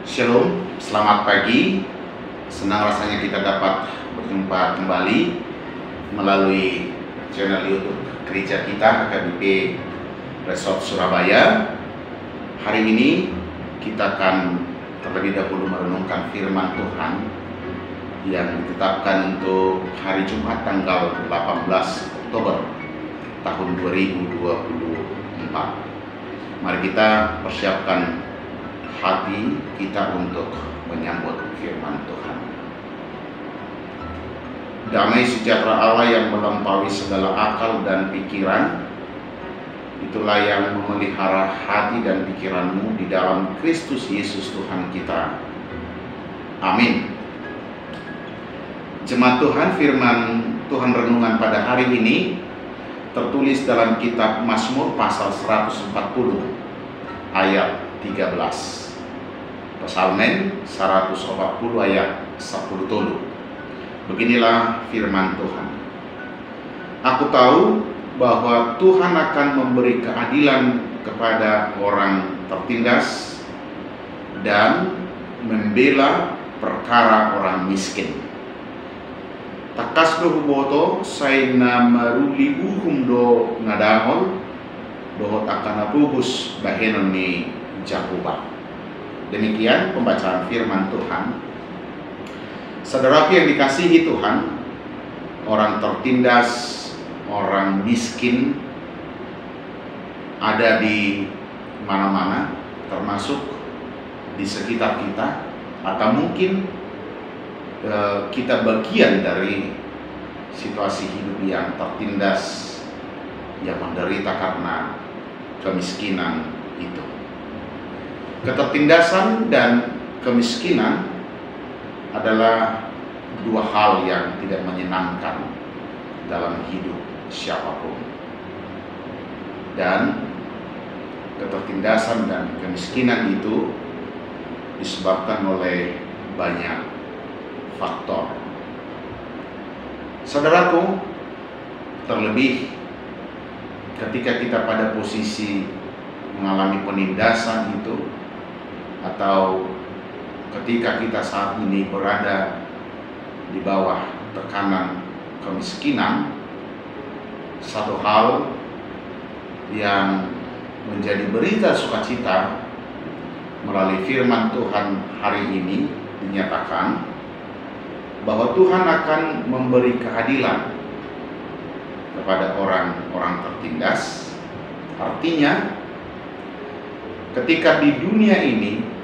Shalom, selamat pagi. Senang rasanya kita dapat berjumpa kembali melalui channel YouTube gereja kita HKBP Resort Surabaya. Hari ini kita akan terlebih dahulu merenungkan firman Tuhan yang ditetapkan untuk hari Jumat tanggal 18 Oktober tahun 2024. Mari kita persiapkan hati kita untuk menyambut firman Tuhan. Damai sejahtera Allah yang melampaui segala akal dan pikiran, itulah yang memelihara hati dan pikiranmu di dalam Kristus Yesus Tuhan kita. Amin. Jemaat Tuhan, firman Tuhan renungan pada hari ini tertulis dalam kitab Mazmur pasal 140 ayat 13. Psalmen 140 ayat 10 tolu. Beginilah firman Tuhan. Aku tahu bahwa Tuhan akan memberi keadilan kepada orang tertindas dan membela perkara orang miskin. Takas boto say na maruli uhum do nadahol dohot akan apubus bahenon ni Jakuba. Demikian pembacaan firman Tuhan. Saudaraku yang dikasihi Tuhan, orang tertindas, orang miskin ada di mana-mana, termasuk di sekitar kita, atau mungkin kita bagian dari situasi hidup yang tertindas, yang menderita karena kemiskinan itu. Ketertindasan dan kemiskinan adalah dua hal yang tidak menyenangkan dalam hidup siapapun. Dan ketertindasan dan kemiskinan itu disebabkan oleh banyak faktor. Saudaraku, terlebih ketika kita pada posisi mengalami penindasan itu, atau ketika kita saat ini berada di bawah tekanan kemiskinan, satu hal yang menjadi berita sukacita melalui firman Tuhan hari ini dinyatakan bahwa Tuhan akan memberi keadilan kepada orang-orang tertindas. Artinya, ketika di dunia ini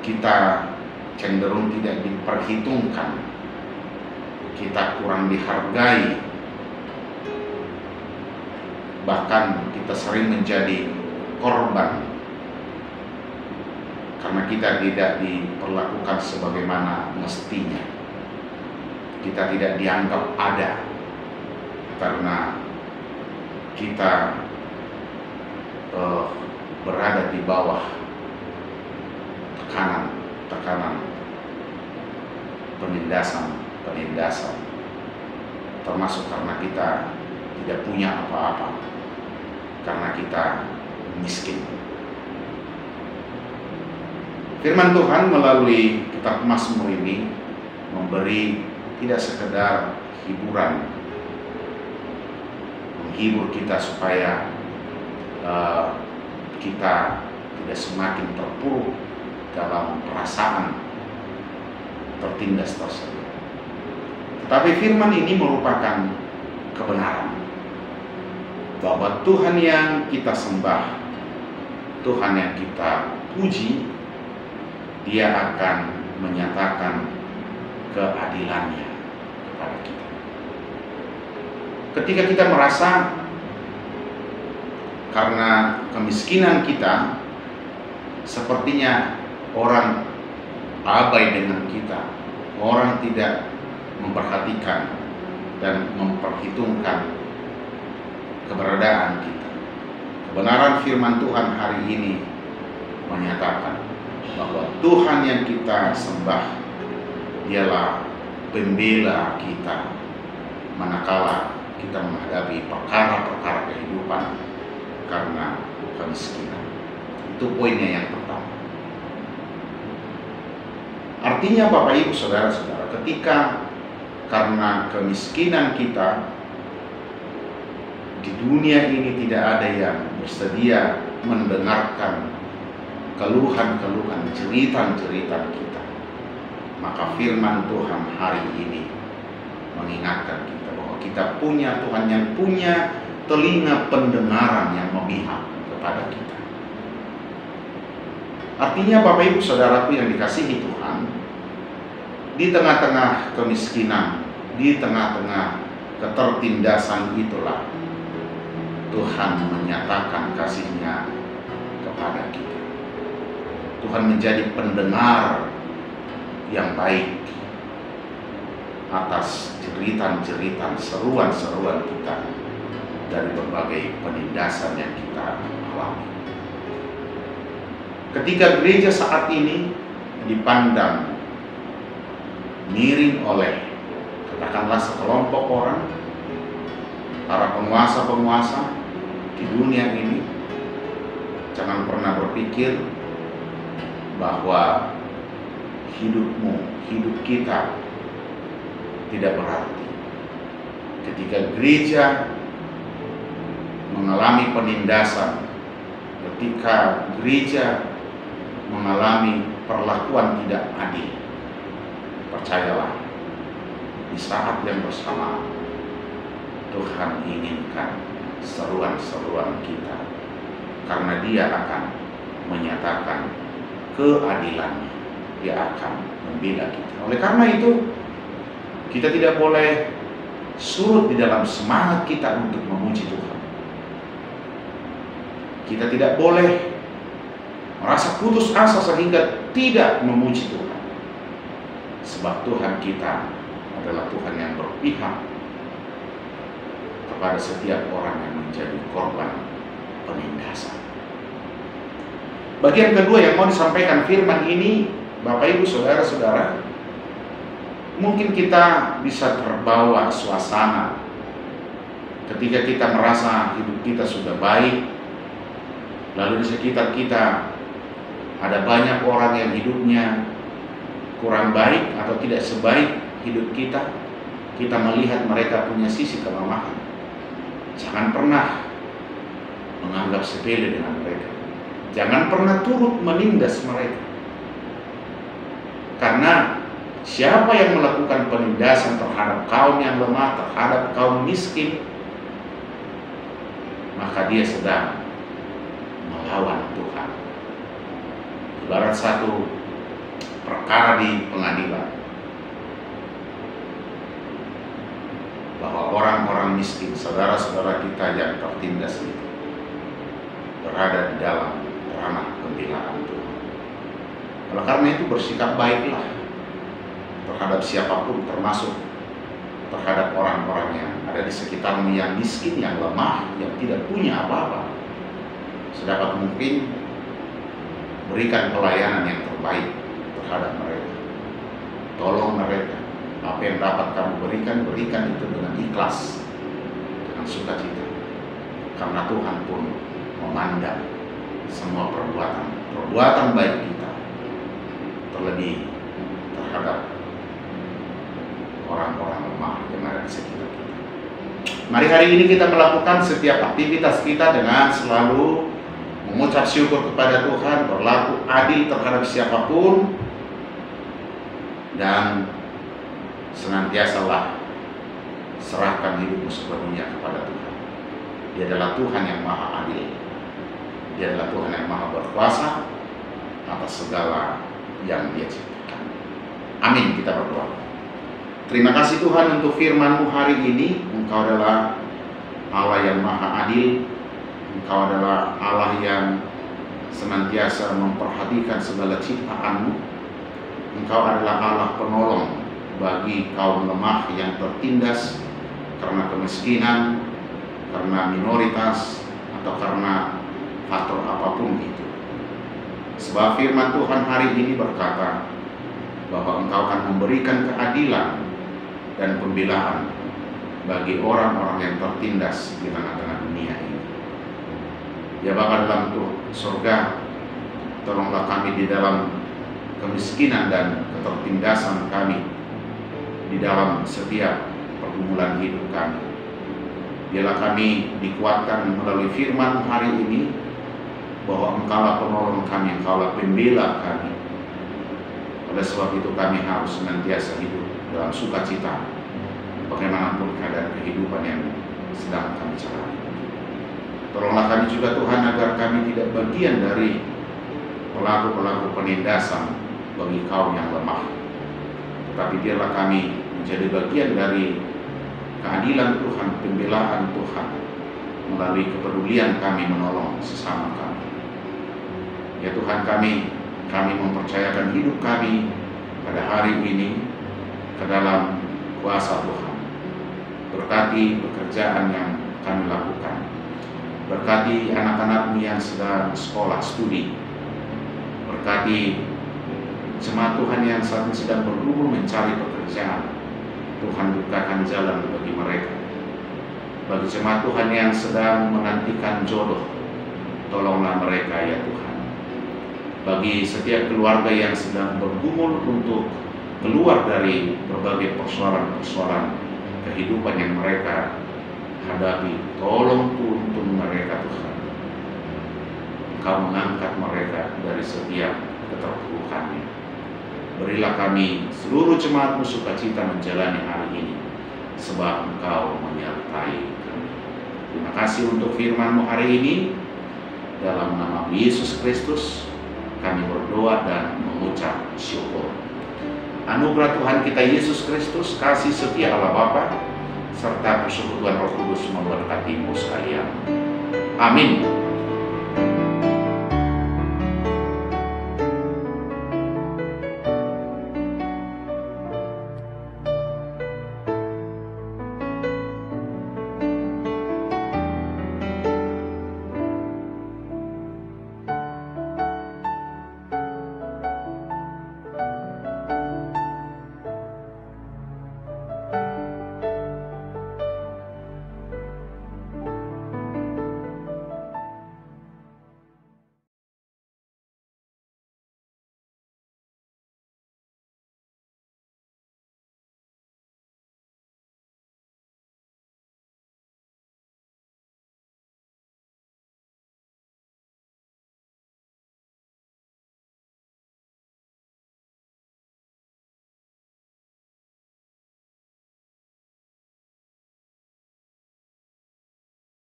kita cenderung tidak diperhitungkan, kita kurang dihargai, bahkan kita sering menjadi korban karena kita tidak diperlakukan sebagaimana mestinya. Kita tidak dianggap ada karena kita berada di bawah tekanan penindasan, termasuk karena kita tidak punya apa-apa, karena kita miskin. Firman Tuhan melalui kitab Mazmur ini memberi tidak sekedar hiburan, menghibur kita supaya kita tidak semakin terpuruk dalam perasaan tertindas tersebut. Tetapi firman ini merupakan kebenaran bahwa Tuhan yang kita sembah, Tuhan yang kita puji, Dia akan menyatakan keadilannya kepada kita. Ketika kita merasa karena kemiskinan kita sepertinya orang abai dengan kita, orang tidak memperhatikan dan memperhitungkan keberadaan kita. Kebenaran firman Tuhan hari ini menyatakan bahwa Tuhan yang kita sembah, Dialah pembela kita manakala kita menghadapi perkara-perkara kehidupan karena kemiskinan. Itu poinnya yang pertama. Artinya Bapak Ibu Saudara-saudara, ketika karena kemiskinan kita di dunia ini tidak ada yang bersedia mendengarkan keluhan-keluhan, jeritan-jeritan kita, maka firman Tuhan hari ini mengingatkan kita bahwa kita punya Tuhan yang punya telinga pendengaran yang memihak kepada kita. Artinya Bapak Ibu Saudaraku yang dikasihi Tuhan, di tengah-tengah kemiskinan, di tengah-tengah ketertindasan itulah Tuhan menyatakan kasih-Nya kepada kita. Tuhan menjadi pendengar yang baik atas jeritan-jeritan, seruan-seruan kita dari berbagai penindasan yang kita alami. Ketika gereja saat ini dipandang miring oleh katakanlah sekelompok orang, para penguasa-penguasa di dunia ini, jangan pernah berpikir bahwa hidupmu, hidup kita tidak berarti. Ketika gereja mengalami penindasan, ketika gereja mengalami perlakuan tidak adil, percayalah, di saat yang bersamaan Tuhan inginkan seruan-seruan kita, karena Dia akan menyatakan keadilannya, Dia akan membela kita. Oleh karena itu, kita tidak boleh surut di dalam semangat kita untuk memuji Tuhan. Kita tidak boleh merasa putus asa sehingga tidak memuji Tuhan, sebab Tuhan kita adalah Tuhan yang berpihak kepada setiap orang yang menjadi korban penindasan. Bagian kedua yang mau disampaikan firman ini, Bapak Ibu Saudara-saudara, mungkin kita bisa terbawa suasana ketika kita merasa hidup kita sudah baik, lalu di sekitar kita ada banyak orang yang hidupnya kurang baik atau tidak sebaik hidup kita. Kita melihat mereka punya sisi kelemahan. Jangan pernah menganggap sepele dengan mereka. Jangan pernah turut menindas mereka. Karena siapa yang melakukan penindasan terhadap kaum yang lemah, terhadap kaum miskin, maka dia sedang melawan Tuhan. Ibarat satu perkara di pengadilan, bahwa orang-orang miskin, saudara-saudara kita yang tertindas itu, berada di dalam ranah pembelaan Tuhan. Oleh karena itu, bersikap baiklah terhadap siapapun, termasuk terhadap orang-orang yang ada di sekitarmu yang miskin, yang lemah, yang tidak punya apa-apa. Sedapat mungkin berikan pelayanan yang terbaik terhadap mereka. Tolong mereka. Apa yang dapat kamu berikan, berikan itu dengan ikhlas, dengan sukacita. Karena Tuhan pun memandang semua perbuatan baik kita, terlebih terhadap orang-orang lemah yang ada di sekitar kita. Mari hari ini kita melakukan setiap aktivitas kita dengan selalu mengucap syukur kepada Tuhan, berlaku adil terhadap siapapun, dan senantiasalah serahkan hidupmu sepenuhnya kepada Tuhan. Dia adalah Tuhan yang maha adil. Dia adalah Tuhan yang maha berkuasa atas segala yang Dia ciptakan. Amin. Kita berdoa. Terima kasih Tuhan untuk firman-Mu hari ini. Engkau adalah Allah yang maha adil. Engkau adalah Allah yang senantiasa memperhatikan segala ciptaan-Mu. Engkau adalah Allah penolong bagi kaum lemah yang tertindas karena kemiskinan, karena minoritas, atau karena faktor apapun itu. Sebab firman Tuhan hari ini berkata bahwa Engkau akan memberikan keadilan dan pembelaan bagi orang-orang yang tertindas di tengah-tengah dunia ini. Ya Bapa dalam surga, tolonglah kami di dalam kemiskinan dan ketertindasan kami di dalam setiap pergumulan hidup kami. Biarlah kami dikuatkan melalui firman hari ini, bahwa Engkaulah penolong kami, Engkaulah pembela kami. Oleh sebab itu kami harus senantiasa hidup dalam sukacita, bagaimanapun keadaan kehidupan yang sedang kami jalani. Tolonglah kami juga Tuhan, agar kami tidak bagian dari pelaku-pelaku penindasan bagi kaum yang lemah, tetapi biarlah kami menjadi bagian dari keadilan Tuhan, pembelaan Tuhan, melalui kepedulian kami menolong sesama kami. Ya Tuhan, kami mempercayakan hidup kami pada hari ini ke dalam kuasa Tuhan. Berkati pekerjaan yang kami lakukan, berkati anak-anak-Mu yang sedang sekolah studi, berkati jemaat Tuhan yang saat ini sedang bergumul mencari pekerjaan. Tuhan bukakan jalan bagi mereka. Bagi jemaat Tuhan yang sedang menantikan jodoh, tolonglah mereka ya Tuhan. Bagi setiap keluarga yang sedang bergumul untuk keluar dari berbagai persoalan-persoalan kehidupan yang mereka hadapi, tolong tuntun mereka Tuhan. Engkau mengangkat mereka dari setiap keterpurukannya. Berilah kami seluruh jemaat-Mu sukacita menjalani hari ini, sebab Engkau menyertai kami. Terima kasih untuk firman-Mu hari ini. Dalam nama Yesus Kristus kami berdoa dan mengucap syukur. Anugerah Tuhan kita Yesus Kristus, kasih setia Allah Bapa, serta persekutuan Roh Kudus memberkatimu sekalian. Amin.